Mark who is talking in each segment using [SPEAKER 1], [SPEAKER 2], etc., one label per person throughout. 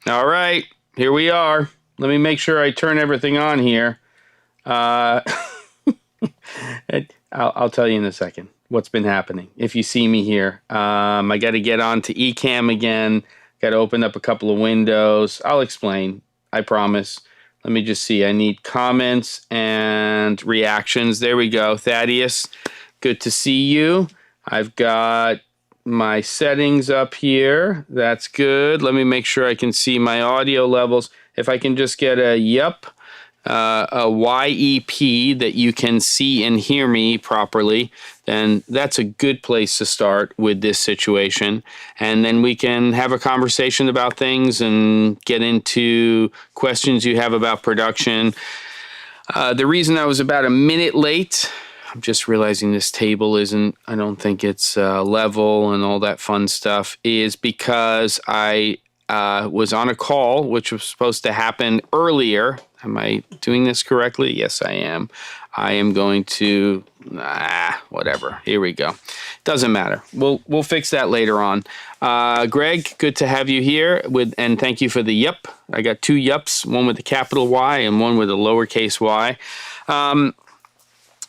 [SPEAKER 1] All right, here we are. Let me make sure I turn everything on here. Uh, I'll tell you in a second what's been happening. If you see me here, I got to get on to Ecamm again. Got to open up a couple of windows. I'll explain. I promise. Let me just see. I need comments and reactions. There we go. Thaddeus, good to see you. I've got my settings up here. That's good. Let me make sure I can see my audio levels. If I can just get a yep, a YEP that you can see and hear me properly, then that's a good place to start with this situation. And then we can have a conversation about things and get into questions you have about production. The reason I was about a minute late, I'm just realizing this table isn't, I don't think it's level and all that fun stuff, is because I was on a call, which was supposed to happen earlier. Am I doing this correctly? Yes, I am. I am going to, whatever. Here we go. Doesn't matter. We'll fix that later on. Greg, good to have you here and thank you for the yup. I got two yups, one with a capital Y and one with a lowercase y.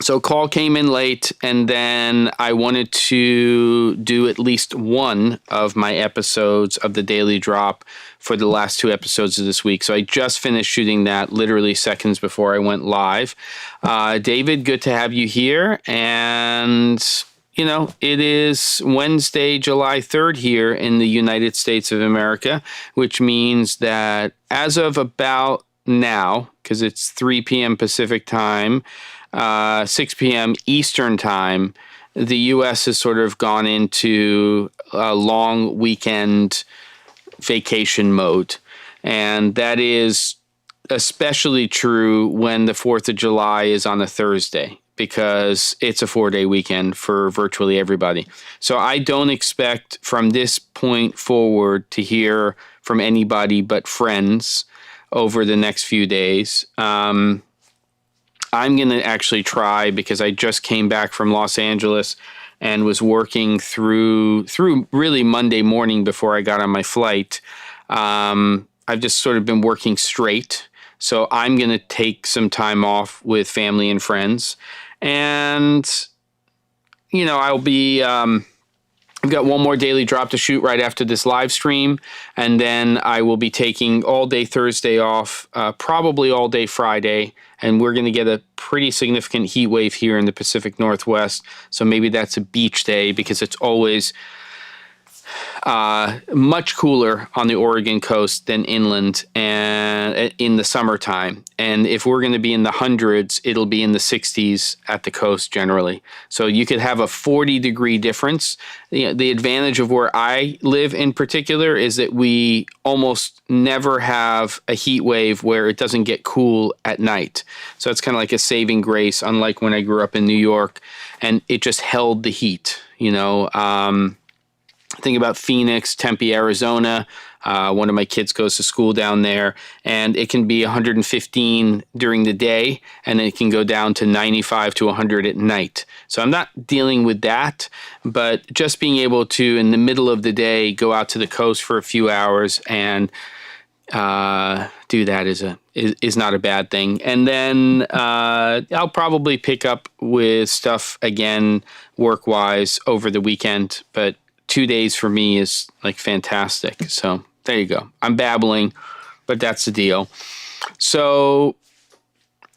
[SPEAKER 1] So call came in late, and then I wanted to do at least one of my episodes of the Daily Drop for the last two episodes of this week. So I just finished shooting that literally seconds before I went live. David, good to have you here. And, you know, it is Wednesday, July 3rd here in the United States of America, which means that as of about now, because it's 3 p.m. Pacific time, 6 p.m. Eastern time, the U.S. has sort of gone into a long weekend vacation mode. And that is especially true when the 4th of July is on a Thursday, because it's a 4-day weekend for virtually everybody. So I don't expect from this point forward to hear from anybody but friends over the next few days. I'm going to actually try, because I just came back from Los Angeles and was working through really Monday morning before I got on my flight. I've just sort of been working straight. So I'm going to take some time off with family and friends. And, you know, I'll be... I've got one more daily drop to shoot right after this live stream, and then I will be taking all day Thursday off, probably all day Friday, and we're going to get a pretty significant heat wave here in the Pacific Northwest, so maybe that's a beach day, because it's always much cooler on the Oregon coast than inland and in the summertime. And if we're going to be in the hundreds, it'll be in the 60s at the coast generally. So you could have a 40-degree difference. The advantage of where I live in particular is that we almost never have a heat wave where it doesn't get cool at night. So it's kind of like a saving grace, unlike when I grew up in New York and it just held the heat, you know. Think about Phoenix, Tempe, Arizona. One of my kids goes to school down there, and it can be 115 during the day, and it can go down to 95 to 100 at night. So I'm not dealing with that, but just being able to, in the middle of the day, go out to the coast for a few hours and do that is not a bad thing. And then I'll probably pick up with stuff again, work-wise, over the weekend, but 2 days for me is like fantastic. So there you go. I'm babbling, but that's the deal. So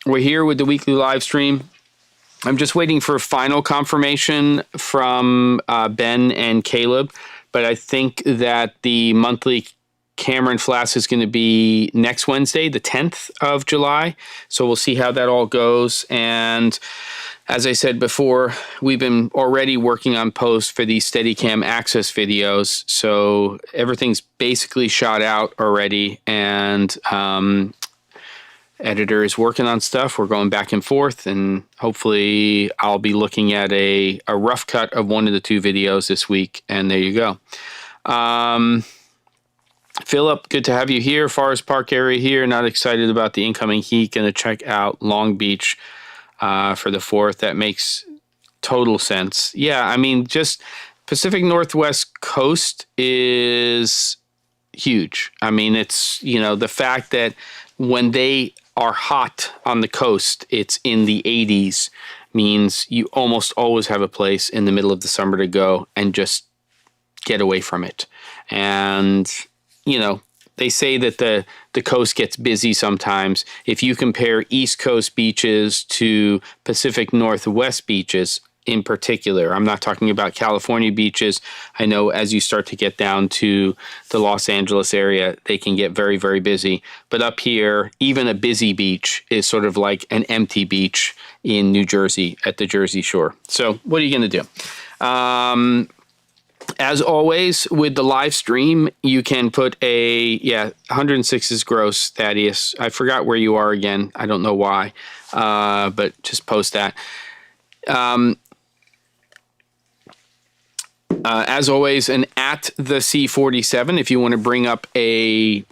[SPEAKER 1] we're here with the weekly live stream. I'm just waiting for final confirmation from Ben and Caleb, but I think that the monthly Camera Flask is going to be next Wednesday, the 10th of July. So we'll see how that all goes. And as I said before, we've been already working on posts for these Steadicam access videos. So everything's basically shot out already, and editor is working on stuff. We're going back and forth, and hopefully I'll be looking at a rough cut of one of the two videos this week, and there you go. Philip, good to have you here. Forest Park area here. Not excited about the incoming heat. Going to check out Long Beach for the 4th. That makes total sense. Yeah, I mean, just Pacific Northwest coast is huge. I mean, it's, the fact that when they are hot on the coast, it's in the 80s, means you almost always have a place in the middle of the summer to go and just get away from it. And, they say that the coast gets busy sometimes. If you compare East Coast beaches to Pacific Northwest beaches in particular, I'm not talking about California beaches. I know as you start to get down to the Los Angeles area, they can get very, very busy. But up here, even a busy beach is sort of like an empty beach in New Jersey at the Jersey Shore. So what are you going to do? As always, with the live stream, you can put 106 is gross, Thaddeus. I forgot where you are again. I don't know why, but just post that. As always, an at the C47 if you want to bring up a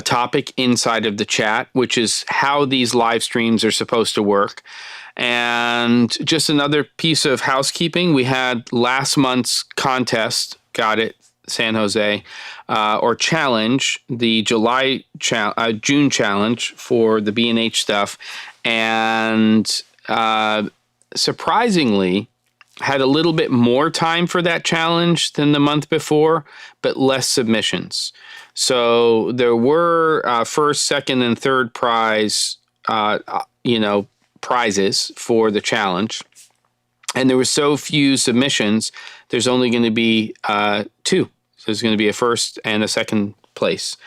[SPEAKER 1] topic inside of the chat, which is how these live streams are supposed to work. And just another piece of housekeeping, we had last month's contest, got it, San Jose, or challenge, the June challenge for the B&H stuff. And surprisingly, had a little bit more time for that challenge than the month before, but less submissions. So there were first, second, and third prize, prizes for the challenge. And there were so few submissions, there's only going to be 2. So there's going to be a first and a second place.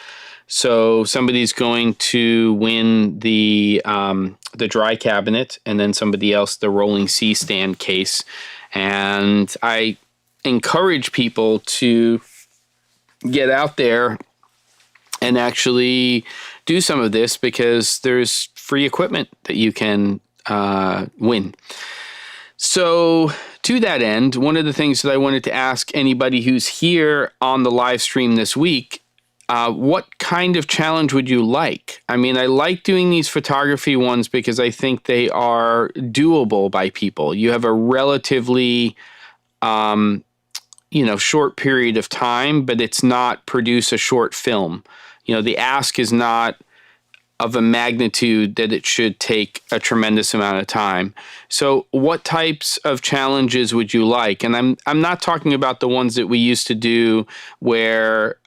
[SPEAKER 1] So somebody's going to win the dry cabinet, and then somebody else the rolling C stand case. And I encourage people to get out there and actually do some of this, because there's free equipment that you can win. So to that end, one of the things that I wanted to ask anybody who's here on the live stream this week, what kind of challenge would you like? I mean, I like doing these photography ones because I think they are doable by people. You have a relatively, short period of time, but it's not produce a short film. The ask is not of a magnitude that it should take a tremendous amount of time. So what types of challenges would you like? And I'm not talking about the ones that we used to do where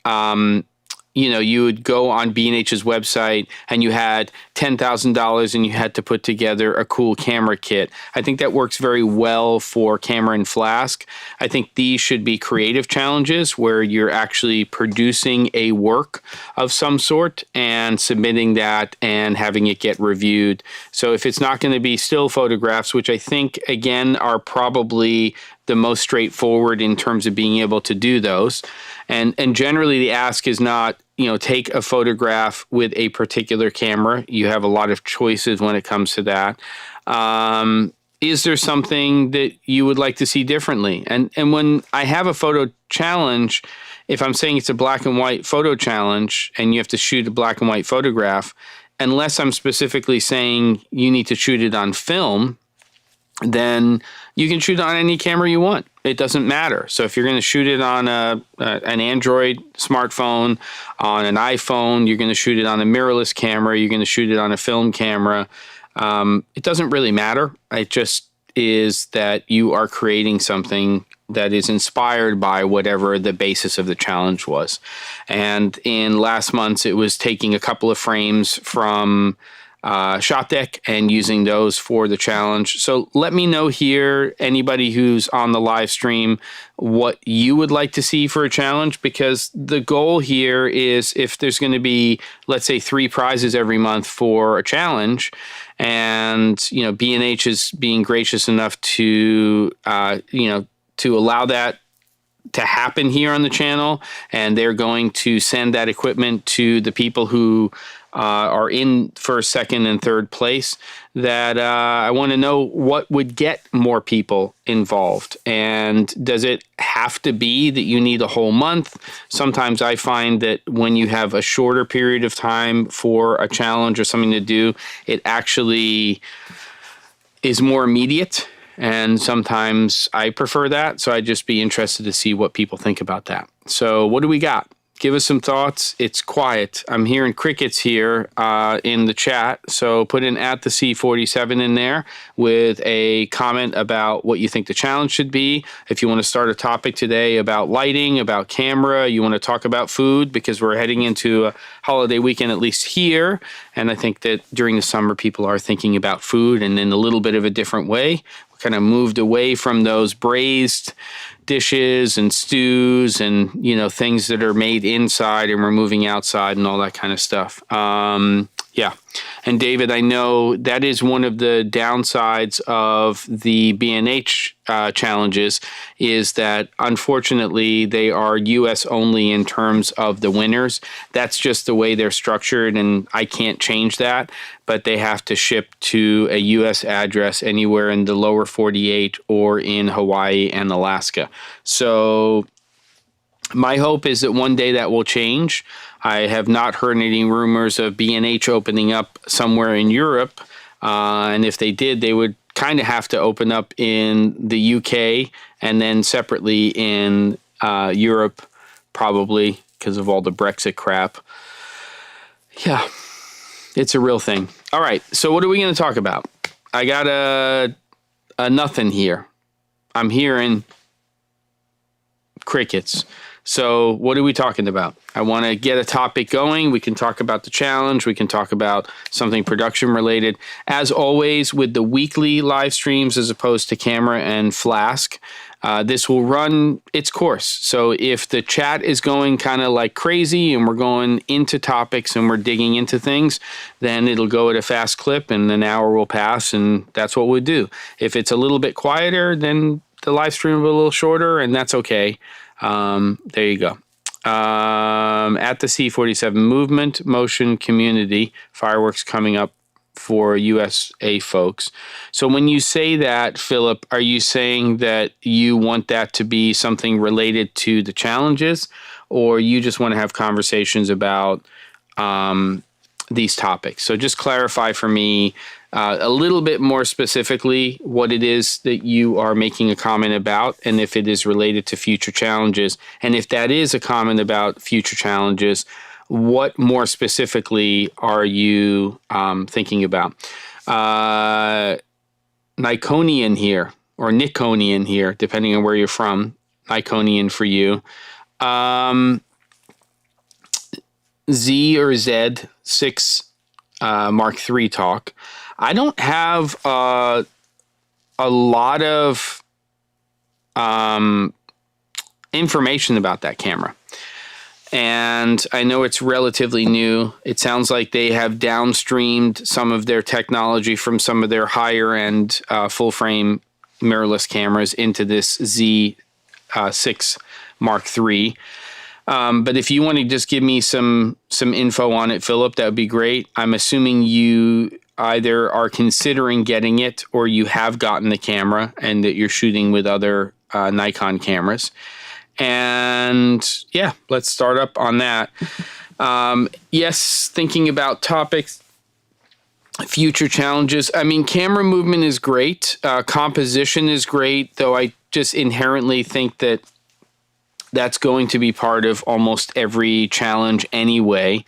[SPEAKER 1] you would go on B&H's website and you had $10,000 and you had to put together a cool camera kit. I think that works very well for Camera Flask. I think these should be creative challenges where you're actually producing a work of some sort and submitting that and having it get reviewed. So if it's not going to be still photographs, which I think, again, are probably the most straightforward in terms of being able to do those. And generally the ask is not, take a photograph with a particular camera. You have a lot of choices when it comes to that. Is there something that you would like to see differently? And when I have a photo challenge, if I'm saying it's a black and white photo challenge and you have to shoot a black and white photograph, unless I'm specifically saying you need to shoot it on film, then you can shoot on any camera you want. It doesn't matter. So if you're going to shoot it on an Android smartphone, on an iPhone, you're going to shoot it on a mirrorless camera, you're going to shoot it on a film camera. It doesn't really matter. It just is that you are creating something that is inspired by whatever the basis of the challenge was. And in last month's, it was taking a couple of frames from Shot Deck and using those for the challenge. So let me know here, anybody who's on the live stream, what you would like to see for a challenge, because the goal here is if there's going to be, let's say, 3 prizes every month for a challenge, and B&H is being gracious enough to to allow that to happen here on the channel, and they're going to send that equipment to the people who are in first, second, and third place, that I want to know what would get more people involved. And does it have to be that you need a whole month? Sometimes I find that when you have a shorter period of time for a challenge or something to do, it actually is more immediate. And sometimes I prefer that. So I'd just be interested to see what people think about that. So what do we got? Give us some thoughts. It's quiet. I'm hearing crickets here in the chat. So put in at the C47 in there with a comment about what you think the challenge should be. If you want to start a topic today about lighting, about camera, you want to talk about food, because we're heading into a holiday weekend, at least here. And I think that during the summer, people are thinking about food and in a little bit of a different way. We kind of moved away from those braised dishes and stews and, things that are made inside, and we're moving outside and all that kind of stuff. Yeah. And David, I know that is one of the downsides of the B&H challenges, is that unfortunately they are US only in terms of the winners. That's just the way they're structured, and I can't change that, but they have to ship to a US address anywhere in the lower 48 or in Hawaii and Alaska. So my hope is that one day that will change. I have not heard any rumors of B&H opening up somewhere in Europe. And if they did, they would kind of have to open up in the UK and then separately in Europe, probably because of all the Brexit crap. Yeah, it's a real thing. All right, so what are we going to talk about? I got a nothing here. I'm hearing crickets. So what are we talking about? I want to get a topic going. We can talk about the challenge. We can talk about something production related. As always, with the weekly live streams as opposed to Camera and Flask, this will run its course. So if the chat is going kind of like crazy and we're going into topics and we're digging into things, then it'll go at a fast clip and an hour will pass, and that's what we'll do. If it's a little bit quieter, then the live stream will be a little shorter, and that's okay. There you go. At the C47 movement, motion, community, fireworks coming up for USA folks. So when you say that, Philip, are you saying that you want that to be something related to the challenges, or you just want to have conversations about these topics? So just clarify for me a little bit more specifically what it is that you are making a comment about, and if it is related to future challenges. And if that is a comment about future challenges, what more specifically are you thinking about? Niconian here, or Niconian here, depending on where you're from. Niconian for you. Z or Z6 Mark III talk. I don't have a lot of information about that camera. And I know it's relatively new. It sounds like they have downstreamed some of their technology from some of their higher end full frame mirrorless cameras into this Z6 Mark III. But if you want to just give me some info on it, Philip, that would be great. I'm assuming you either are considering getting it or you have gotten the camera and that you're shooting with other Nikon cameras. And yeah, let's start up on that. Yes, thinking about topics, future challenges. I mean, camera movement is great. Composition is great, though I just inherently think that that's going to be part of almost every challenge anyway.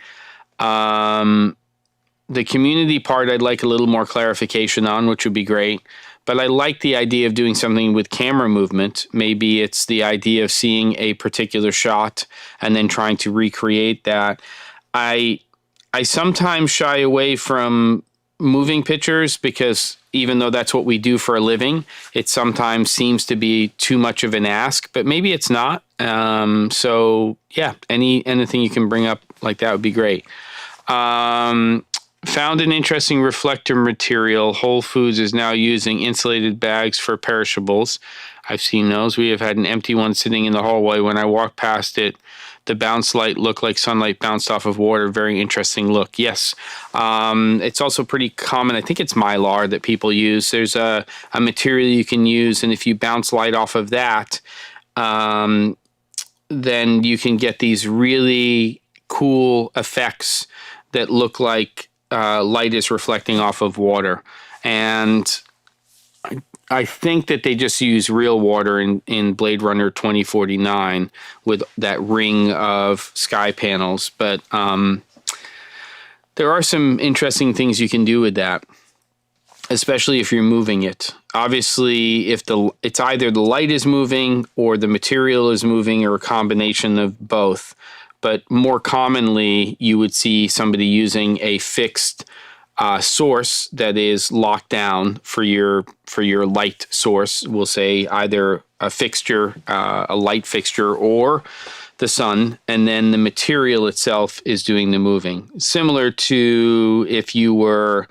[SPEAKER 1] The community part, I'd like a little more clarification on, which would be great. But I like the idea of doing something with camera movement. Maybe it's the idea of seeing a particular shot and then trying to recreate that. I sometimes shy away from moving pictures because even though that's what we do for a living, it sometimes seems to be too much of an ask, but maybe it's not. So yeah, anything you can bring up like that would be great. Found an interesting reflector material. Whole Foods is now using insulated bags for perishables. I've seen those. We have had an empty one sitting in the hallway. When I walked past it, the bounce light looked like sunlight bounced off of water. Very interesting look. Yes. It's also pretty common. I think it's Mylar that people use. There's a material you can use, and if you bounce light off of that, then you can get these really cool effects that look like light is reflecting off of water. And I think that they just use real water in Blade Runner 2049 with that ring of sky panels. But there are some interesting things you can do with that, especially if you're moving it. Obviously, if it's either the light is moving or the material is moving or a combination of both. But more commonly, you would see somebody using a fixed source that is locked down for your light source. We'll say either a fixture, a light fixture, or the sun, and then the material itself is doing the moving. Similar to if you were,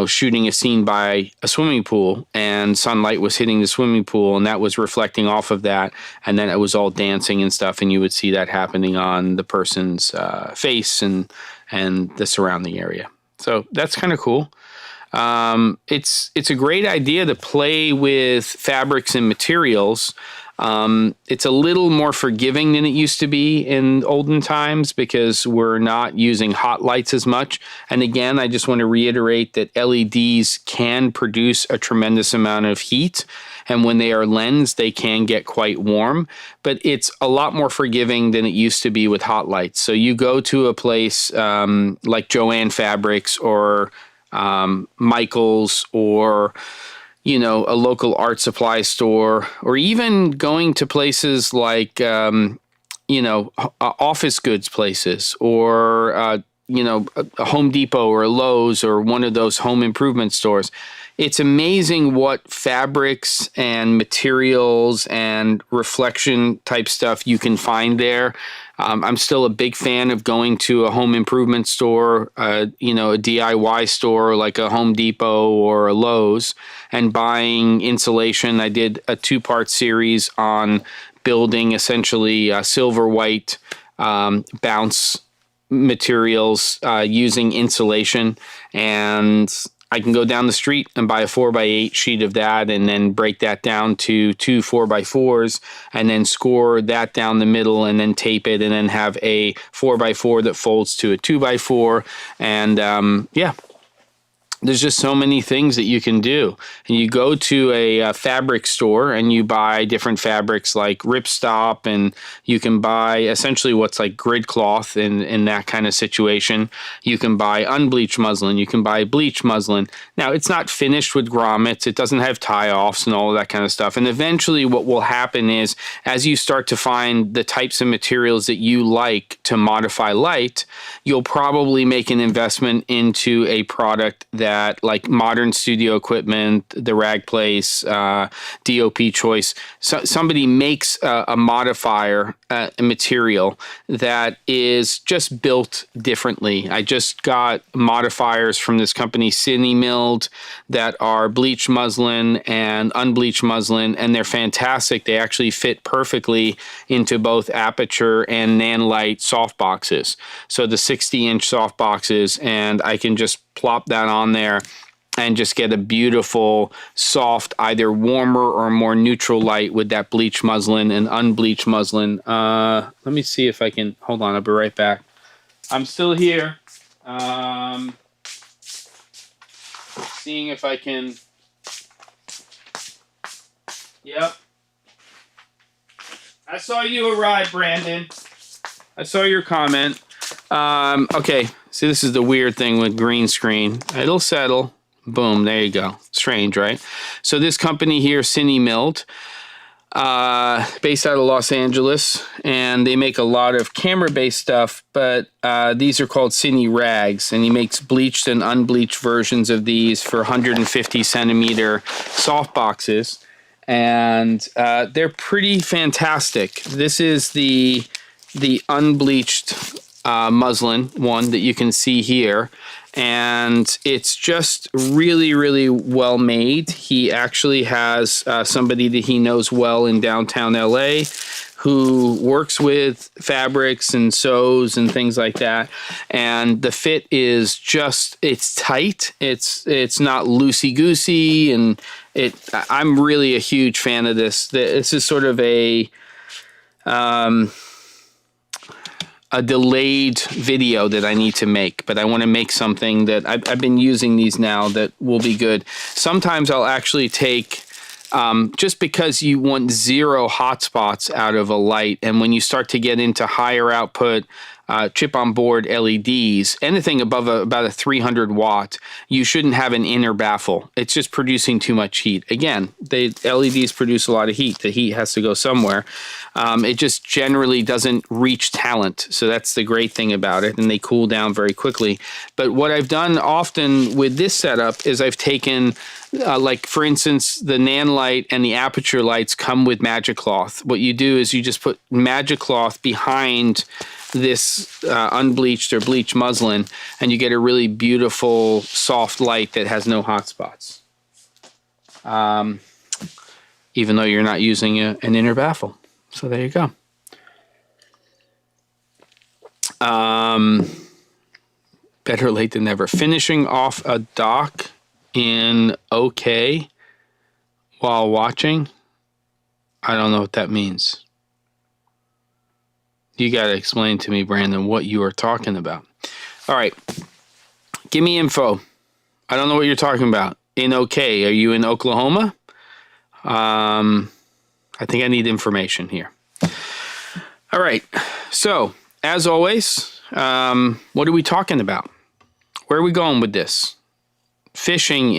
[SPEAKER 1] shooting a scene by a swimming pool and sunlight was hitting the swimming pool and that was reflecting off of that, and then it was all dancing and stuff, and you would see that happening on the person's face and the surrounding area. So that's kind of cool. It's a great idea to play with fabrics and materials. It's a little more forgiving than it used to be in olden times because we're not using hot lights as much. And again, I just want to reiterate that LEDs can produce a tremendous amount of heat. And when they are lensed, they can get quite warm, but it's a lot more forgiving than it used to be with hot lights. So you go to a place like Joann Fabrics or Michael's or a local art supply store, or even going to places like, office goods places, or, a Home Depot or a Lowe's or one of those home improvement stores. It's amazing what fabrics and materials and reflection type stuff you can find there. I'm still a big fan of going to a home improvement store, a DIY store like a Home Depot or a Lowe's, and buying insulation. I did a 2-part series on building essentially silver white bounce materials using insulation, and I can go down the street and buy a 4x8 sheet of that and then break that down to 2 4x4s and then score that down the middle and then tape it and then have a 4x4 that folds to a 2x4. And there's just so many things that you can do. And you go to a fabric store and you buy different fabrics like ripstop, and you can buy essentially what's like grid cloth in that kind of situation. You can buy unbleached muslin. You can buy bleached muslin. Now, it's not finished with grommets. It doesn't have tie-offs and all of that kind of stuff. And eventually what will happen is as you start to find the types of materials that you like to modify light, you'll probably make an investment into a product that like Modern Studio Equipment, the Rag Place, DOP Choice, somebody makes a modifier, a material that is just built differently. I just got modifiers from this company, Cine Milled, that are bleached muslin and unbleached muslin, and they're fantastic. They actually fit perfectly into both aperture and nanlite soft boxes. So the 60-inch soft boxes, and I can just plop that on there and just get a beautiful, soft, either warmer or more neutral light with that bleached muslin and unbleached muslin. Let me see if I can, hold on, I'll be right back. I'm still here. Seeing if I can, yep. I saw you arrive, Brandon. I saw your comment. Okay, see, this is the weird thing with green screen. It'll settle. Boom, there you go. Strange, right? So this company here, Cine Milled, based out of Los Angeles, and they make a lot of camera-based stuff, but these are called Cine Rags, and he makes bleached and unbleached versions of these for 150 centimeter soft boxes, and they're pretty fantastic. This is the unbleached muslin one that you can see here, and it's just really, really well made. He actually has somebody that he knows well in downtown LA who works with fabrics and sews and things like that, and the fit is just, it's tight, it's not loosey-goosey, and I'm really a huge fan of this. This is sort of a delayed video that I need to make, but I want to make something that I've been using these now that will be good. Sometimes I'll actually take just because you want zero hotspots out of a light. And when you start to get into higher output chip on board LEDs, anything above about a 300 watt, you shouldn't have an inner baffle. It's just producing too much heat. Again, LEDs produce a lot of heat. The heat has to go somewhere. It just generally doesn't reach talent. So that's the great thing about it. And they cool down very quickly. But what I've done often with this setup is I've taken, like for instance, the Nan light and the aperture lights come with magic cloth. What you do is you just put magic cloth behind this unbleached or bleached muslin, and you get a really beautiful soft light that has no hot spots. Even though you're not using an inner baffle. So there you go. Better late than never. Finishing off a doc in OK while watching. I don't know what that means. You got to explain to me, Brandon, what you are talking about. All right. Give me info. I don't know what you're talking about. In OK, are you in Oklahoma? I think I need information here. All right. So, as always, what are we talking about? Where are we going with this? Fishing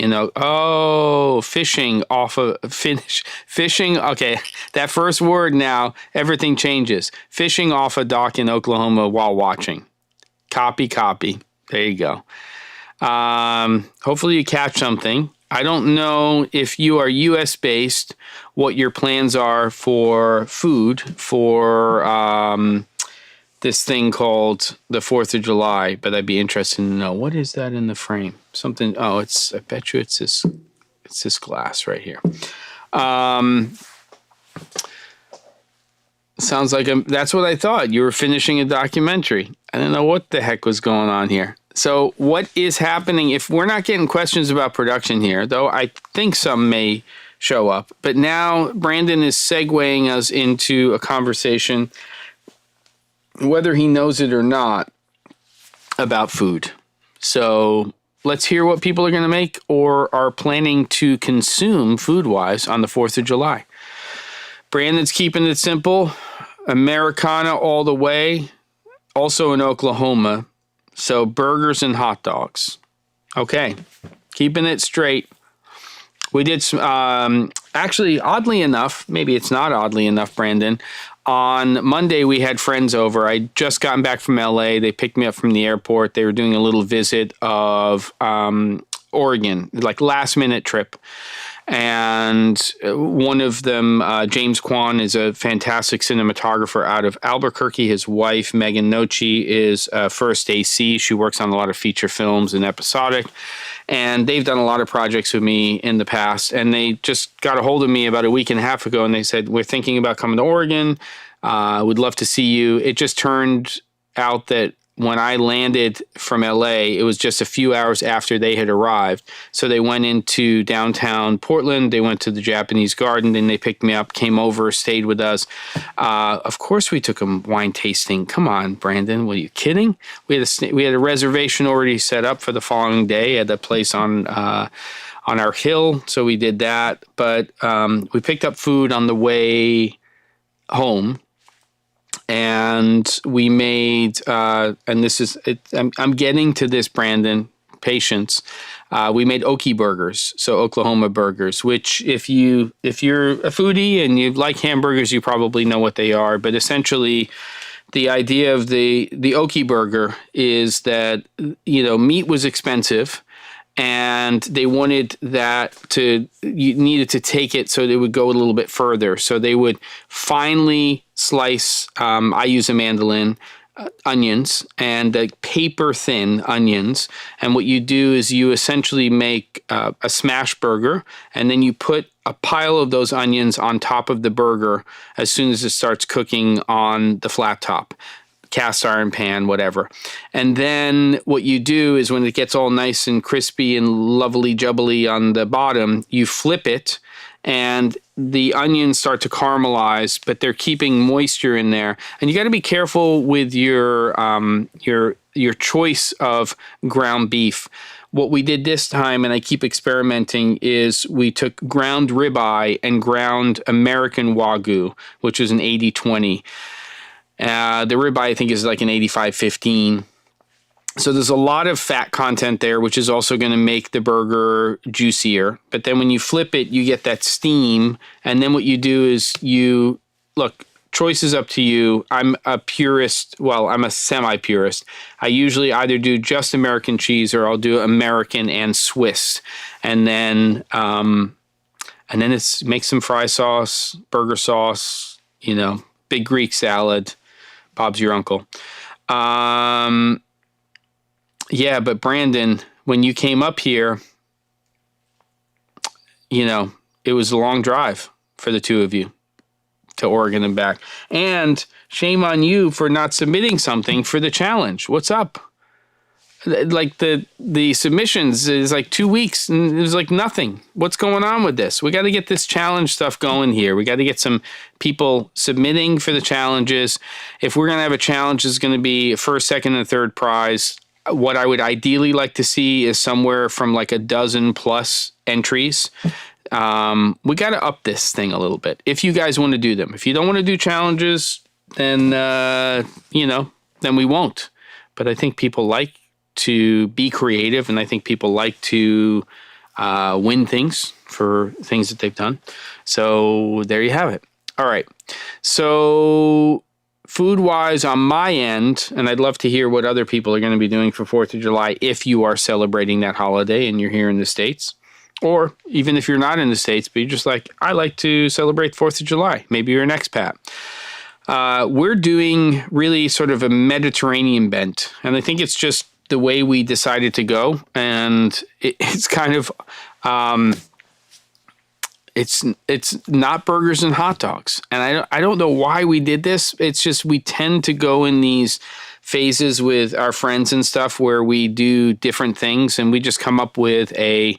[SPEAKER 1] fishing off of fishing. Okay, that first word now, everything changes. Fishing off a dock in Oklahoma while watching. Copy. There you go. Hopefully you catch something. I don't know if you are U.S. based, what your plans are for food for this thing called the 4th of July, but I'd be interested to know, what is that in the frame? Something, I bet you it's this glass right here. Sounds like that's what I thought. You were finishing a documentary. I don't know what the heck was going on here. So what is happening, if we're not getting questions about production here, though I think some may show up, but now Brandon is segueing us into a conversation, whether he knows it or not, about food. So let's hear what people are going to make or are planning to consume food-wise on the 4th of July. Brandon's keeping it simple. Americana all the way. Also in Oklahoma. So burgers and hot dogs. Okay. Keeping it straight. We did some, actually, oddly enough, maybe it's not oddly enough, Brandon, on Monday, we had friends over. I'd just gotten back from LA. They picked me up from the airport. They were doing a little visit of Oregon, like last minute trip. And one of them, James Kwan, is a fantastic cinematographer out of Albuquerque. His wife, Megan Nochi, is first AC. She works on a lot of feature films and episodic. And they've done a lot of projects with me in the past. And they just got a hold of me about a week and a half ago. And they said, we're thinking about coming to Oregon. Would love to see you. It just turned out that when I landed from LA, it was just a few hours after they had arrived. So they went into downtown Portland. They went to the Japanese garden. Then they picked me up, came over, stayed with us. Of course, we took them wine tasting. Come on, Brandon. Were you kidding? We had a reservation already set up for the following day at a place on our hill. So we did that. But we picked up food on the way home. And we made, and this is, I'm getting to this, Brandon, patience. We made Okie burgers, so Oklahoma burgers, which if you're a foodie and you like hamburgers, you probably know what they are. But essentially, the idea of the Okie burger is that, meat was expensive. And they wanted you needed to take it so they would go a little bit further. So they would finely slice, I use a mandolin, onions, and paper thin onions. And what you do is you essentially make a smash burger, and then you put a pile of those onions on top of the burger as soon as it starts cooking on the flat top. Cast iron pan, whatever. And then what you do is when it gets all nice and crispy and lovely jubbly on the bottom, you flip it and the onions start to caramelize, but they're keeping moisture in there. And you got to be careful with your choice of ground beef. what we did this time, and I keep experimenting, is we took ground ribeye and ground American Wagyu, which is an 80-20. The ribeye, I think, is like an 85-15. So there's a lot of fat content there, which is also going to make the burger juicier. But then when you flip it, you get that steam. And then what you do is look, choice is up to you. I'm a purist. Well, I'm a semi-purist. I usually either do just American cheese or I'll do American and Swiss. And then it's make some fry sauce, burger sauce, big Greek salad. Bob's your uncle. Yeah, but Brandon, when you came up here, it was a long drive for the two of you to Oregon and back. And shame on you for not submitting something for the challenge. What's up? Like the submissions is like 2 weeks and it was like nothing. What's going on with this? We got to get this challenge stuff going here. We got to get some people submitting for the challenges. If we're going to have a challenge, it's going to be first, second, and third prize. What I would ideally like to see is somewhere from like a dozen plus entries. We got to up this thing a little bit. If you guys want to do them, if you don't want to do challenges, then, then we won't. But I think people like to be creative, and I think people like to win things for things that they've done. So there you have it. All right. So food-wise on my end, and I'd love to hear what other people are going to be doing for 4th of July if you are celebrating that holiday and you're here in the States. Or even if you're not in the States, but you're just like, I like to celebrate 4th of July. Maybe you're an expat. We're doing really sort of a Mediterranean bent, and I think it's just the way we decided to go, and it's kind of it's not burgers and hot dogs, and I don't know why we did this. It's just we tend to go in these phases with our friends and stuff where we do different things, and we just come up with a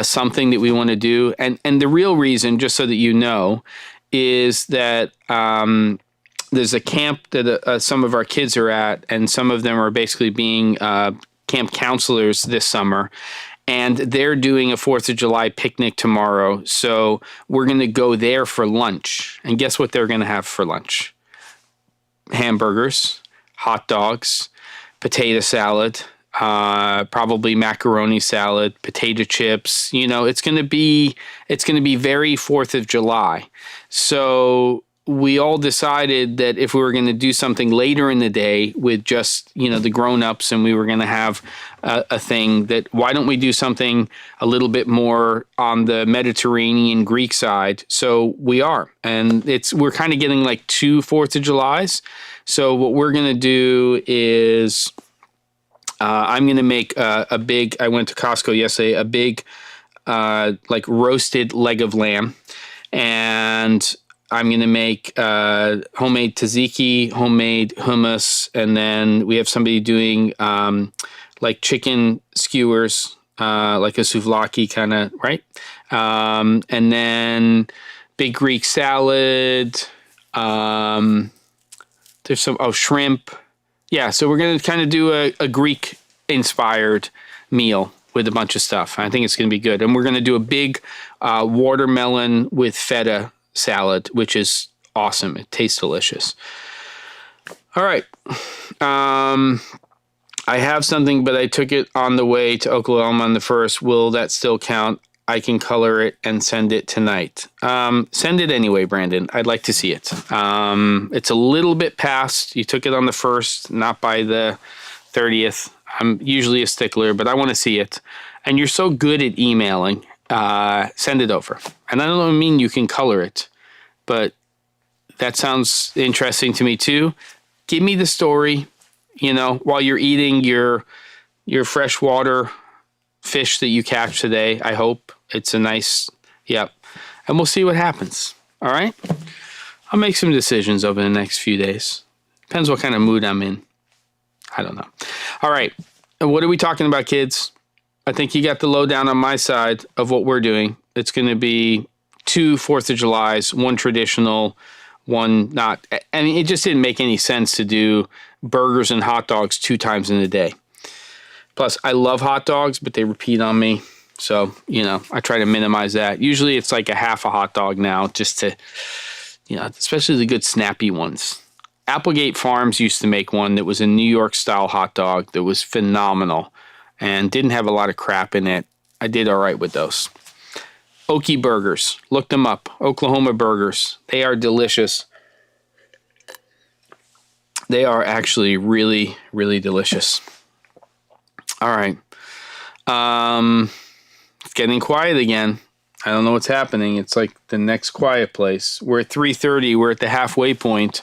[SPEAKER 1] something that we want to do, and the real reason, just so that you know, is that there's a camp that some of our kids are at, and some of them are basically being camp counselors this summer. And they're doing a 4th of July picnic tomorrow. So we're going to go there for lunch. And guess what they're going to have for lunch? Hamburgers, hot dogs, potato salad, probably macaroni salad, potato chips. It's going to be very 4th of July. So we all decided that if we were going to do something later in the day with just, the grown-ups, and we were going to have a thing, that why don't we do something a little bit more on the Mediterranean Greek side? So we are. And we're kind of getting like 2 4th of Julys. So what we're going to do is I'm going to make a big, I went to Costco yesterday, a big like roasted leg of lamb. And I'm going to make homemade tzatziki, homemade hummus, and then we have somebody doing like chicken skewers, like a souvlaki kind of, right? And then big Greek salad. There's some, shrimp. Yeah, so we're going to kind of do a Greek-inspired meal with a bunch of stuff. I think it's going to be good. And we're going to do a big watermelon with feta salad, which is awesome. It tastes delicious. All right. I have something, but I took it on the way to Oklahoma on the 1st. Will that still count? I can color it and send it tonight. Send it anyway, Brandon. I'd like to see it. It's a little bit past. You took it on the 1st, not by the 30th. I'm usually a stickler, but I want to see it. And you're so good at emailing. Send it over. And I don't mean you can color it, but that sounds interesting to me too. Give me the story, while you're eating your freshwater fish that you catch today. I hope it's a nice, yep. And we'll see what happens. All right. I'll make some decisions over the next few days. Depends what kind of mood I'm in. I don't know. All right. And what are we talking about, kids? I think you got the lowdown on my side of what we're doing. It's going to be 2 4th of Julys, one traditional, one not. I mean, it just didn't make any sense to do burgers and hot dogs 2 times in a day. Plus, I love hot dogs, but they repeat on me. So, you know, I try to minimize that. Usually it's like a half a hot dog now, just to, you know, especially the good snappy ones. Applegate Farms used to make one that was a New York style hot dog that was phenomenal and didn't have a lot of crap in it. I did all right with those. Okie Burgers. Look them up. Oklahoma Burgers. They are delicious. They are actually really, really delicious. All right. It's getting quiet again. I don't know what's happening. It's like the next quiet place. We're at 3:30. We're at the halfway point.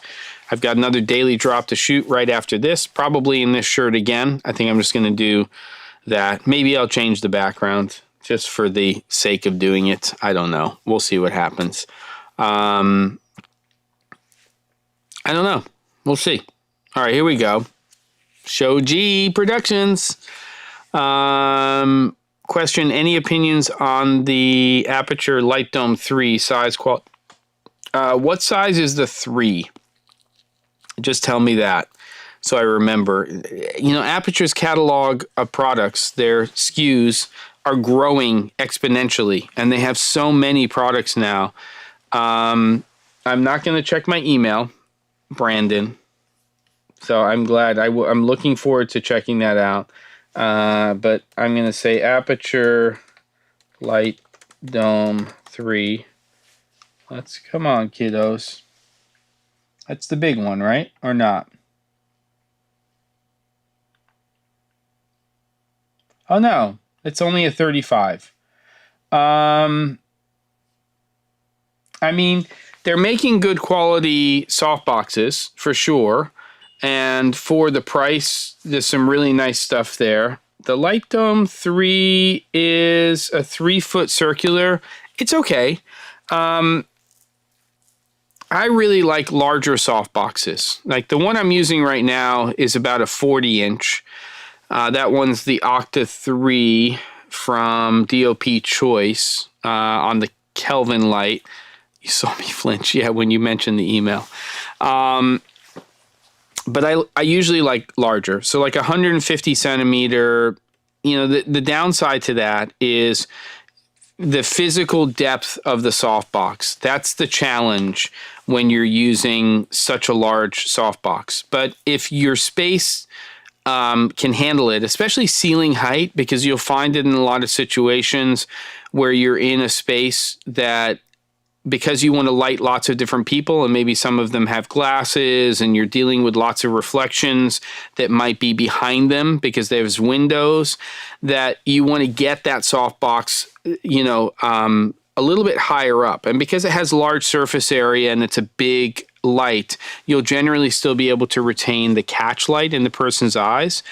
[SPEAKER 1] I've got another daily drop to shoot right after this, probably in this shirt again. I think I'm just going to do that. Maybe I'll change the background just for the sake of doing it. I don't know. We'll see what happens. I don't know. We'll see. All right, here we go. Show G Productions. Question, any opinions on the Aperture Light Dome 3 size quality? What size is the 3? Just tell me that so I remember. You know, Aperture's catalog of products, their SKUs, are growing exponentially, and they have so many products now. I'm not going to check my email, Brandon, so I'm glad. I'm looking forward to checking that out. But I'm going to say Aperture Light Dome 3. Come on, kiddos. That's the big one, right? Or not? Oh, no. It's only a 35. I mean, they're making good quality softboxes, for sure. And for the price, there's some really nice stuff there. The Light Dome 3 is a 3-foot circular. It's okay. I really like larger softboxes. Like the one I'm using right now is about a 40-inch. That one's the Octa 3 from DOP Choice on the Kelvin light. You saw me flinch, yeah, when you mentioned the email. But I usually like larger. So like 150 centimeter, you know, the downside to that is the physical depth of the softbox. That's the challenge when you're using such a large softbox. But if your space can handle it, especially ceiling height, because you'll find it in a lot of situations where you're in a space that, because you want to light lots of different people and maybe some of them have glasses and you're dealing with lots of reflections that might be behind them because there's windows, that you want to get that softbox, you know, a little bit higher up. And because it has large surface area and it's a big light, you'll generally still be able to retain the catch light in the person's eyes.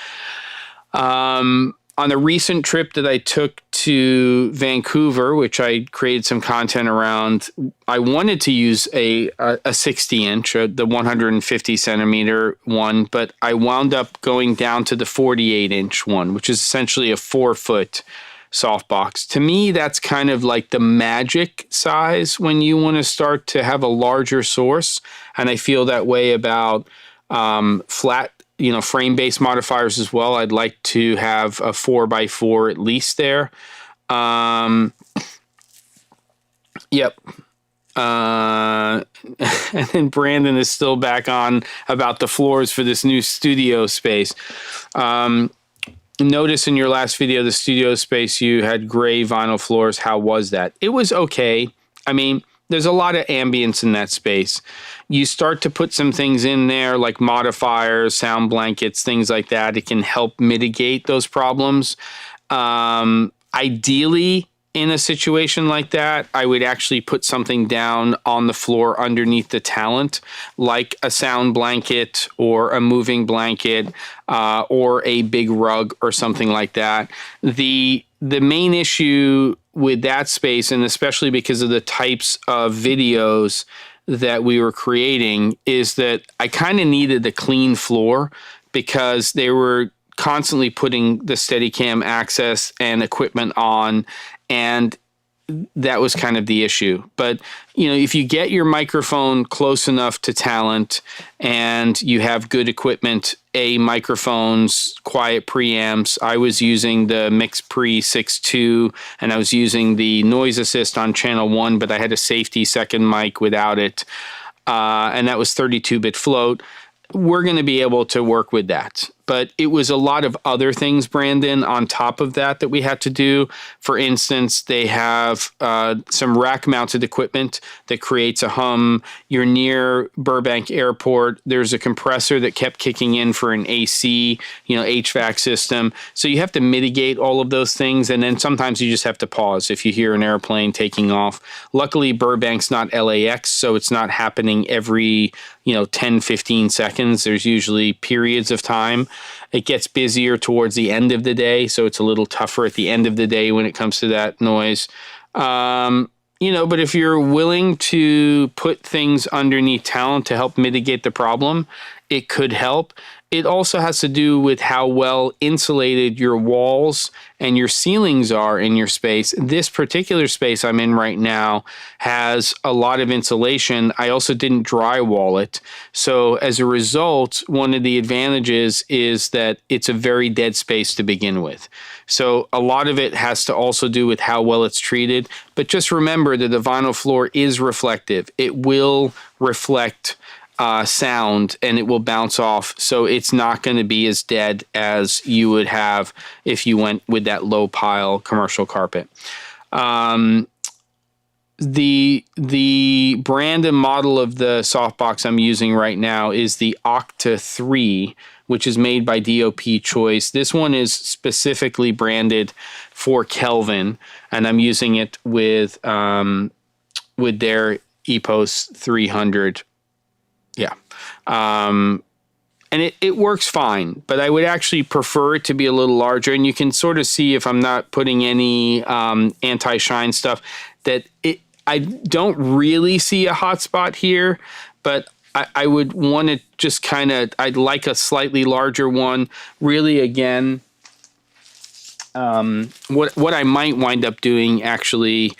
[SPEAKER 1] On a recent trip that I took to Vancouver, which I created some content around, I wanted to use a 60-inch, the 150 centimeter one, but I wound up going down to the 48-inch one, which is essentially a 4-foot softbox. To me, that's kind of like the magic size when you want to start to have a larger source, and I feel that way about flat, you know, frame-based modifiers as well. I'd like to have a 4x4 at least there. Yep. And then Brandon is still back on about the floors for this new studio space. Notice in your last video, the studio space, you had gray vinyl floors. How was that? It was okay. I mean, there's a lot of ambience in that space. You start to put some things in there like modifiers, sound blankets, things like that. It can help mitigate those problems. Ideally, in a situation like that, I would actually put something down on the floor underneath the talent, like a sound blanket or a moving blanket or a big rug or something like that. The main issue with that space, and especially because of the types of videos that we were creating, is that I kind of needed a clean floor because they were constantly putting the Steadicam access and equipment on, and that was kind of the issue. But, if you get your microphone close enough to talent and you have good equipment, microphones, quiet preamps. I was using the Mix Pre 6.2 and I was using the noise assist on channel 1, but I had a safety second mic without it. And that was 32-bit float. We're going to be able to work with that. But it was a lot of other things, Brandon, on top of that we had to do. For instance, they have some rack-mounted equipment that creates a hum. You're near Burbank Airport. There's a compressor that kept kicking in for an AC, HVAC system. So you have to mitigate all of those things, and then sometimes you just have to pause if you hear an airplane taking off. Luckily, Burbank's not LAX, so it's not happening every 10, 15 seconds. There's usually periods of time. It gets busier towards the end of the day, so it's a little tougher at the end of the day when it comes to that noise. But if you're willing to put things underneath talent to help mitigate the problem, it could help. It also has to do with how well insulated your walls and your ceilings are in your space. This particular space I'm in right now has a lot of insulation. I also didn't drywall it. So as a result, one of the advantages is that it's a very dead space to begin with. So a lot of it has to also do with how well it's treated. But just remember that the vinyl floor is reflective. It will reflect sound and it will bounce off, so it's not going to be as dead as you would have if you went with that low pile commercial carpet. The brand and model of the softbox I'm using right now is the Octa 3, which is made by DOP Choice. This one is specifically branded for Kelvin, and I'm using it with their EPOS 300. Yeah. And it works fine, but I would actually prefer it to be a little larger. And you can sort of see, if I'm not putting any anti-shine stuff, that I don't really see a hot spot here, but I would want to just I'd like a slightly larger one. Really, again, what I might wind up doing actually,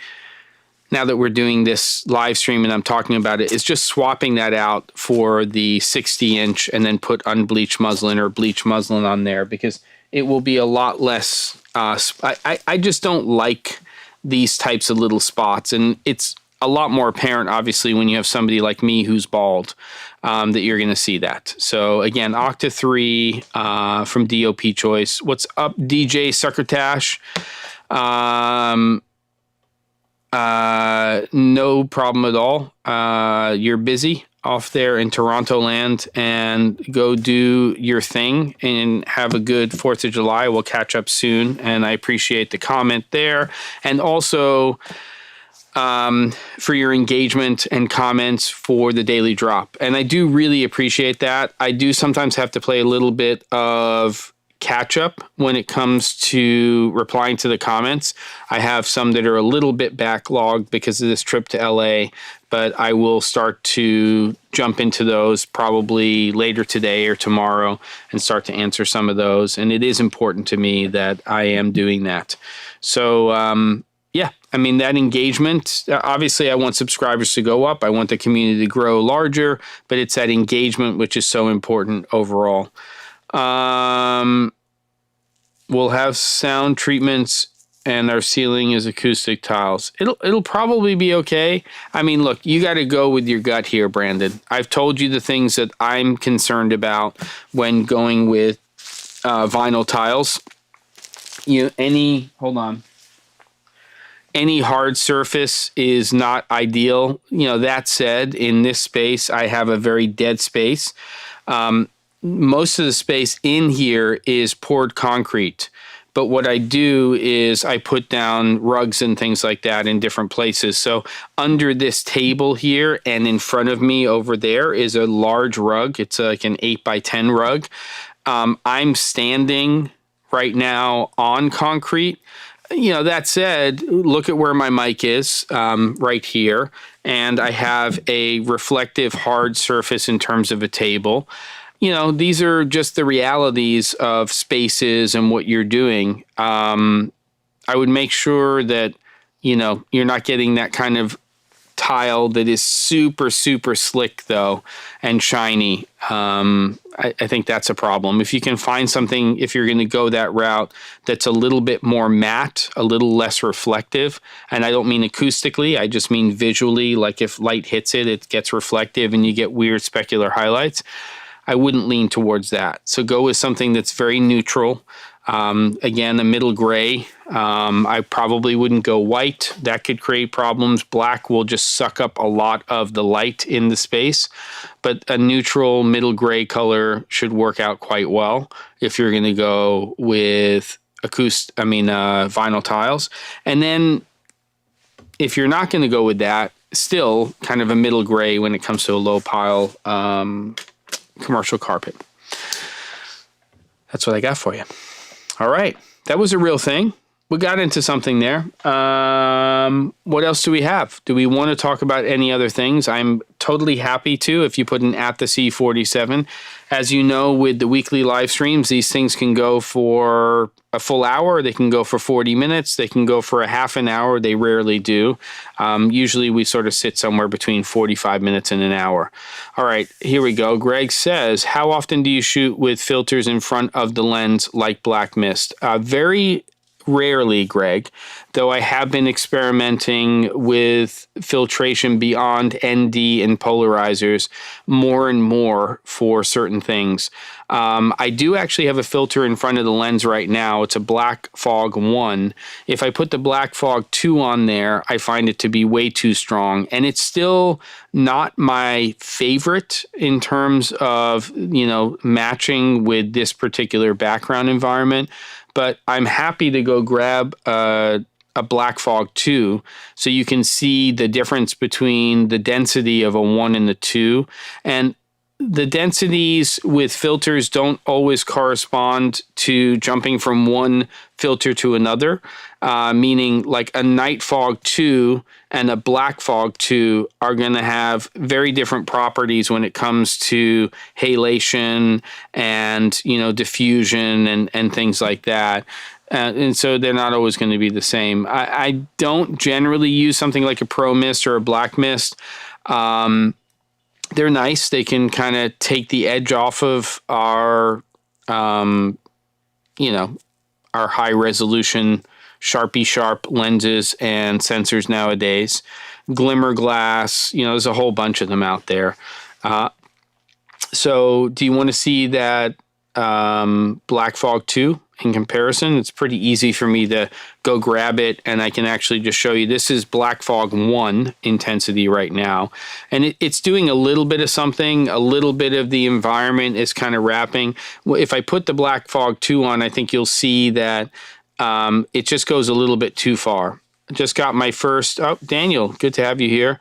[SPEAKER 1] now that we're doing this live stream and I'm talking about it, is just swapping that out for the 60-inch and then put unbleached muslin or bleached muslin on there, because it will be a lot less. I just don't like these types of little spots, and it's a lot more apparent, obviously, when you have somebody like me who's bald, that you're going to see that. So again, Octa 3 from DOP Choice. What's up, DJ Succotash? No problem at all. You're busy off there in Toronto land, and go do your thing and have a good 4th of July. We'll catch up soon, and I appreciate the comment there. And also for your engagement and comments for the daily drop. And I do really appreciate that. I do sometimes have to play a little bit of catch up when it comes to replying to the comments. I have some that are a little bit backlogged because of this trip to LA, but I will start to jump into those probably later today or tomorrow and start to answer some of those. And it is important to me that I am doing that. So, yeah, I mean, that engagement, obviously I want subscribers to go up. I want the community to grow larger, but it's that engagement which is so important overall. We'll have sound treatments and our ceiling is acoustic tiles. It'll probably be okay. I mean, look, you got to go with your gut here, Brandon. I've told you the things that I'm concerned about when going with vinyl tiles. Any hard surface is not ideal. That said, in this space, I have a very dead space. Most of the space in here is poured concrete. But what I do is I put down rugs and things like that in different places. So under this table here and in front of me over there is a large rug. It's like an 8x10 rug. I'm standing right now on concrete. That said, look at where my mic is, right here. And I have a reflective hard surface in terms of a table. These are just the realities of spaces and what you're doing. I would make sure that, you're not getting that kind of tile that is super, super slick though and shiny. I think that's a problem. If you can find something, if you're going to go that route, that's a little bit more matte, a little less reflective, and I don't mean acoustically, I just mean visually, like if light hits it, it gets reflective and you get weird specular highlights, I wouldn't lean towards that. So go with something that's very neutral. Again, a middle gray. I probably wouldn't go white. That could create problems. Black will just suck up a lot of the light in the space, but a neutral middle gray color should work out quite well if you're going to go with vinyl tiles. And then if you're not going to go with that, still kind of a middle gray when it comes to a low pile commercial carpet. That's what I got for you. All right, that was a real thing. We got into something there. What else do we have? Do we want to talk about any other things? I'm totally happy to if you put an @the_C47. As you know, with the weekly live streams, these things can go for a full hour. They can go for 40 minutes. They can go for a half an hour. They rarely do. Usually we sort of sit somewhere between 45 minutes and an hour. All right, here we go. Greg says, how often do you shoot with filters in front of the lens like black mist? Very rarely, Greg, though I have been experimenting with filtration beyond ND and polarizers more and more for certain things. I do actually have a filter in front of the lens right now. It's a Black Fog 1. If I put the Black Fog 2 on there, I find it to be way too strong. And it's still not my favorite in terms of, matching with this particular background environment. But I'm happy to go grab a Black Fog 2 so you can see the difference between the density of a 1 and the 2. And the densities with filters don't always correspond to jumping from one filter to another, meaning like a Night Fog 2 and a Black Fog 2 are going to have very different properties when it comes to halation and, diffusion and things like that. And so they're not always going to be the same. I don't generally use something like a Pro Mist or a Black Mist. They're nice. They can kind of take the edge off of our, our high resolution Sharpie Sharp lenses and sensors nowadays. Glimmer glass, there's a whole bunch of them out there. So do you want to see that Black Fog 2 in comparison? It's pretty easy for me to go grab it, and I can actually just show you. This is Black Fog 1 intensity right now, and it's doing a little bit of something. A little bit of the environment is kind of wrapping. If I put the Black Fog 2 on, I think you'll see that it just goes a little bit too far. Just got my first, Daniel, good to have you here.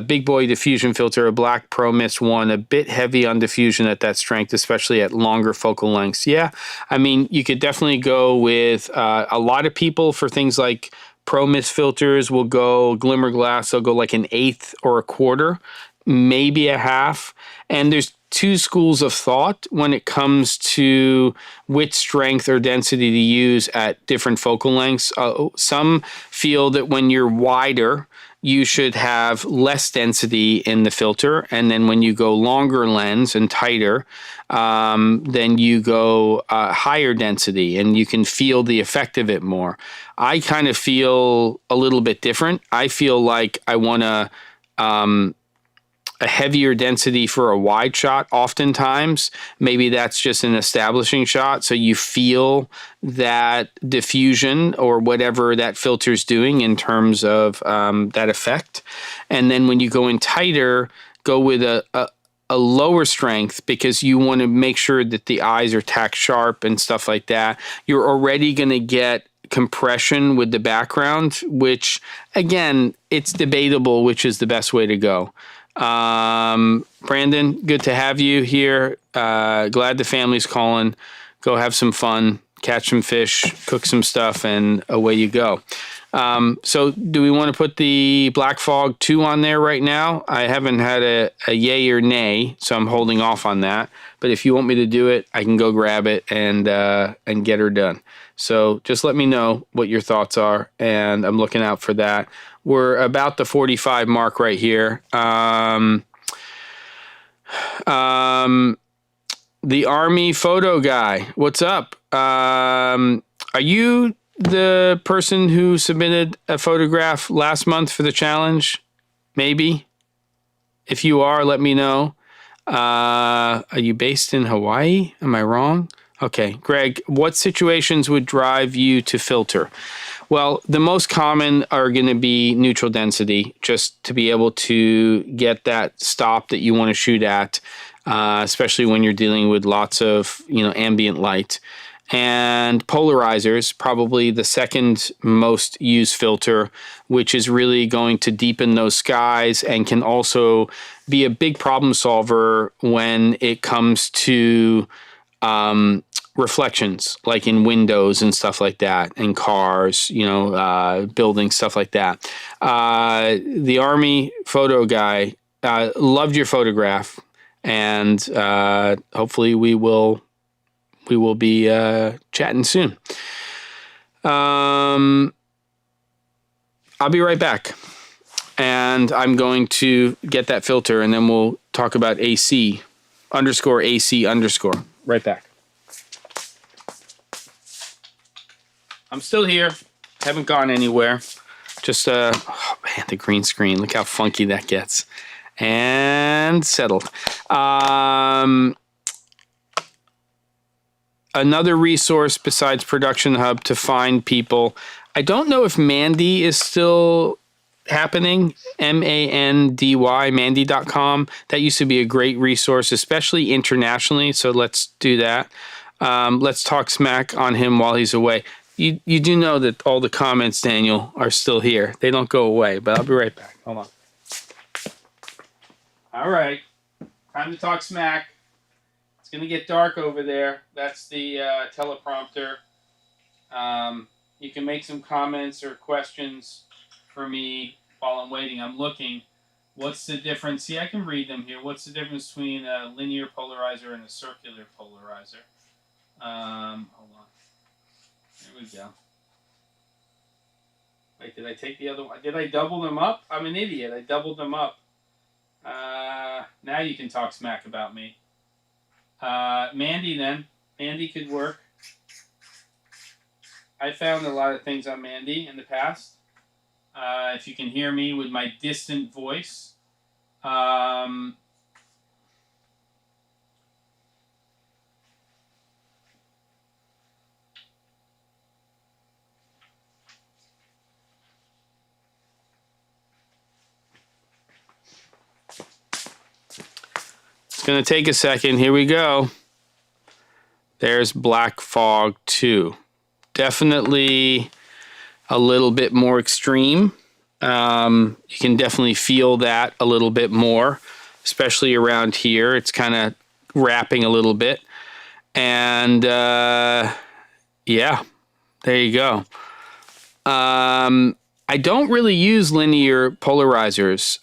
[SPEAKER 1] Big boy diffusion filter, a Black Pro Mist 1, a bit heavy on diffusion at that strength, especially at longer focal lengths. Yeah, you could definitely go with a lot of people for things like Pro Mist filters will go glimmer glass. They'll go like an 1/8 or a 1/4, maybe a 1/2. And there's two schools of thought when it comes to which strength or density to use at different focal lengths. Some feel that when you're wider, you should have less density in the filter. And then when you go longer lens and tighter, then you go higher density and you can feel the effect of it more. I kind of feel a little bit different. I feel like I want a heavier density for a wide shot oftentimes. Maybe that's just an establishing shot, so you feel that diffusion or whatever that filter's doing in terms of that effect. And then when you go in tighter, go with a lower strength because you want to make sure that the eyes are tack sharp and stuff like that. You're already going to get compression with the background, which again, it's debatable which is the best way to go. Brandon, good to have you here. Glad the family's calling. go have some fun, catch some fish, cook some stuff, and away you go. So do we want to put the Black Fog 2 on there right now? I haven't had a yay or nay, so I'm holding off on that. But if you want me to do it, I can go grab it and get her done. So just let me know what your thoughts are, and I'm looking out for that. We're about the 45 mark right here. The Army photo guy, what's up? Are you the person who submitted a photograph last month for the challenge? Maybe. If you are, let me know. Are you based in Hawaii? Am I wrong? Okay, Greg, what situations would drive you to filter? Well, the most common are going to be neutral density, just to be able to get that stop that you want to shoot at, especially when you're dealing with lots of, ambient light. And polarizers, probably the second most used filter, which is really going to deepen those skies and can also be a big problem solver when it comes to reflections, like in windows and stuff like that, in cars, buildings, stuff like that. The Army photo guy loved your photograph, and hopefully we will be chatting soon. I'll be right back, and I'm going to get that filter, and then we'll talk about AC _AC_. Right back. I'm still here. Haven't gone anywhere. Just, oh man, the green screen. Look how funky that gets. And settled. Another resource besides Production Hub to find people. I don't know if Mandy is still happening. Mandy, Mandy.com. That used to be a great resource, especially internationally. So let's do that. Let's talk smack on him while he's away. You do know that all the comments, Daniel, are still here. They don't go away, but I'll be right back. Hold on. All right. Time to talk smack. It's going to get dark over there. That's the teleprompter. You can make some comments or questions for me while I'm waiting. I'm looking. What's the difference? See, I can read them here. What's the difference between a linear polarizer and a circular polarizer? Hold on. There we go. Wait, did I take the other one? Did I double them up? I'm an idiot. I doubled them up. Now you can talk smack about me. Mandy then. Mandy could work. I found a lot of things on Mandy in the past. If you can hear me with my distant voice. It's going to take a second. Here we go. There's Black Fog 2. Definitely a little bit more extreme. You can definitely feel that a little bit more, especially around here. It's kind of wrapping a little bit. And yeah, there you go. I don't really use linear polarizers,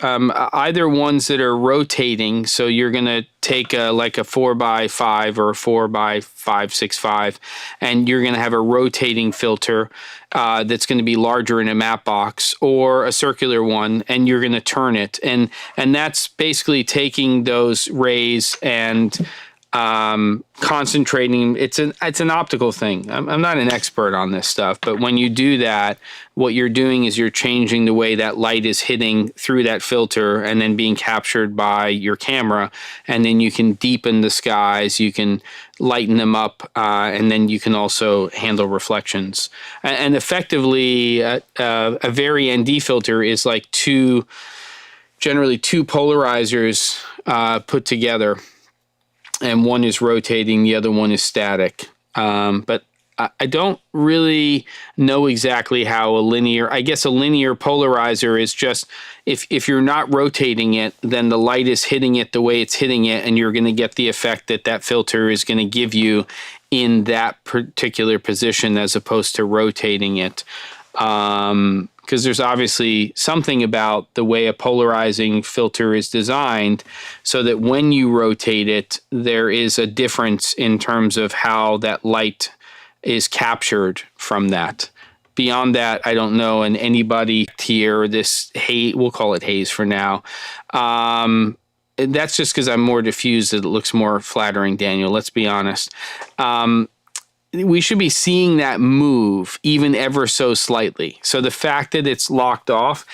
[SPEAKER 1] either ones that are rotating. So you're going to take like a 4x5 or a 4x565, and you're going to have a rotating filter that's going to be larger in a matte box, or a circular one, and you're going to turn it. And that's basically taking those rays and concentrating. It's an optical thing. I'm not an expert on this stuff, but when you do that, what you're doing is you're changing the way that light is hitting through that filter and then being captured by your camera, and then you can deepen the skies, you can lighten them up, and then you can also handle reflections. And effectively, a very ND filter is like generally two polarizers put together. And one is rotating, the other one is static. But I don't really know exactly how I guess a linear polarizer is just, if you're not rotating it, then the light is hitting it the way it's hitting it, and you're going to get the effect that filter is going to give you in that particular position as opposed to rotating it. Because there's obviously something about the way a polarizing filter is designed so that when you rotate it, there is a difference in terms of how that light is captured from that. Beyond that, I don't know. And anybody here, this haze, we'll call it haze for now. That's just because I'm more diffused. It looks more flattering, Daniel. Let's be honest. We should be seeing that move even ever so slightly. So the fact that it's locked off,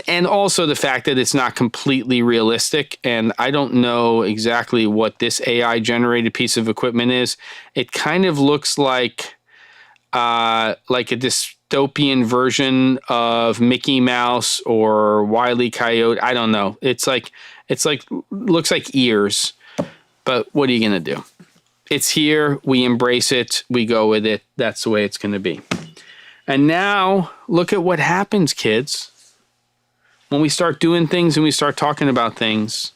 [SPEAKER 1] and also the fact that it's not completely realistic, and I don't know exactly what this AI generated piece of equipment is. It kind of looks like a dystopian version of Mickey Mouse or Wile E. Coyote. I don't know. It's like looks like ears, but what are you gonna do? It's here. We embrace it. We go with it. That's the way it's going to be. And now look at what happens, kids. When we start doing things and we start talking about things,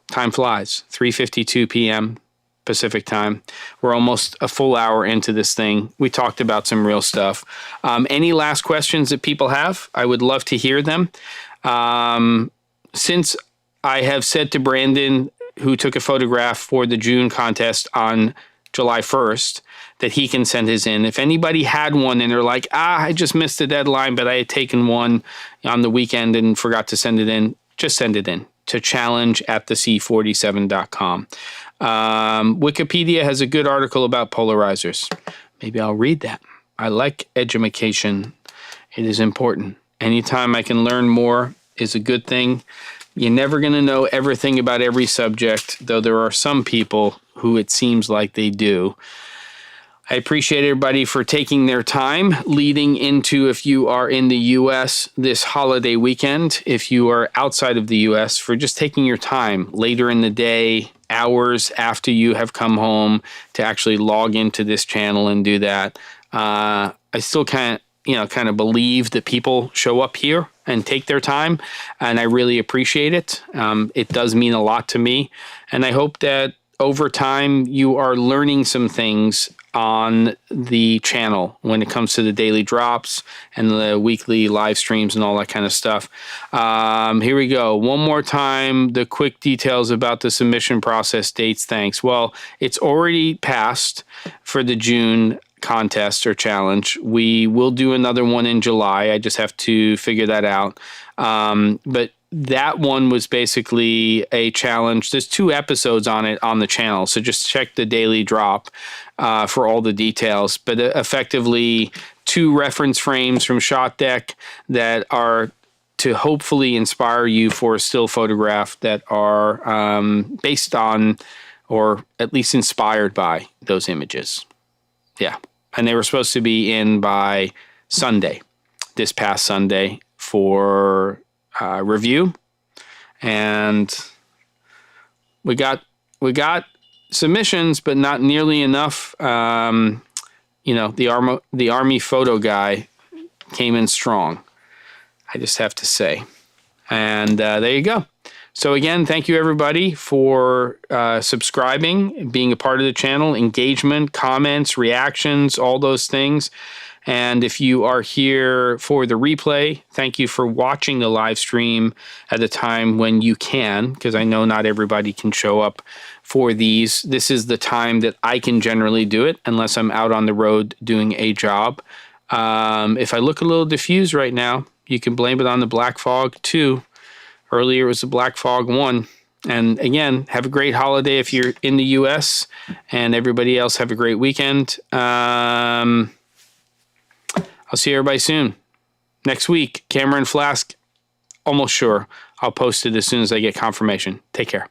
[SPEAKER 1] time flies. 3:52 p.m. Pacific time. We're almost a full hour into this thing. We talked about some real stuff. Any last questions that people have? I would love to hear them. Since I have said to Brandon, who took a photograph for the June contest on July 1st, that he can send his in. If anybody had one and they're like, I just missed the deadline, but I had taken one on the weekend and forgot to send it in, just send it in to challenge@thec47.com. Wikipedia has a good article about polarizers. Maybe I'll read that. I like edumacation. It is important. Anytime I can learn more is a good thing. You're never going to know everything about every subject, though there are some people who it seems like they do. I appreciate everybody for taking their time leading into, if you are in the U.S. this holiday weekend, if you are outside of the U.S., for just taking your time later in the day, hours after you have come home to actually log into this channel and do that. I still kind of believe that people show up here and take their time, and I really appreciate it. It does mean a lot to me, and I hope that over time you are learning some things on the channel when it comes to the daily drops and the weekly live streams and all that kind of stuff. Here we go. One more time, the quick details about the submission process dates. Thanks. Well, it's already passed for the June contest or challenge. We will do another one in July. I just have to figure that out. But that one was basically a challenge. There's 2 episodes on it on the channel, so just check the daily drop for all the details. But effectively, 2 reference frames from Shot Deck that are to hopefully inspire you for a still photograph that are based on, or at least inspired by, those images. Yeah. And they were supposed to be in by Sunday, this past Sunday, for review. And we got submissions, but not nearly enough. The Army photo guy came in strong, I just have to say. And there you go. So again, thank you everybody for subscribing, being a part of the channel, engagement, comments, reactions, all those things. And if you are here for the replay, thank you for watching the live stream at a time when you can, because I know not everybody can show up for these. This is the time that I can generally do it, unless I'm out on the road doing a job. If I look a little diffused right now, you can blame it on the black fog too. Earlier it was the black fog 1. And again, have a great holiday if you're in the U.S. and everybody else have a great weekend. I'll see everybody soon. Next week, Camera Flask, almost sure. I'll post it as soon as I get confirmation. Take care.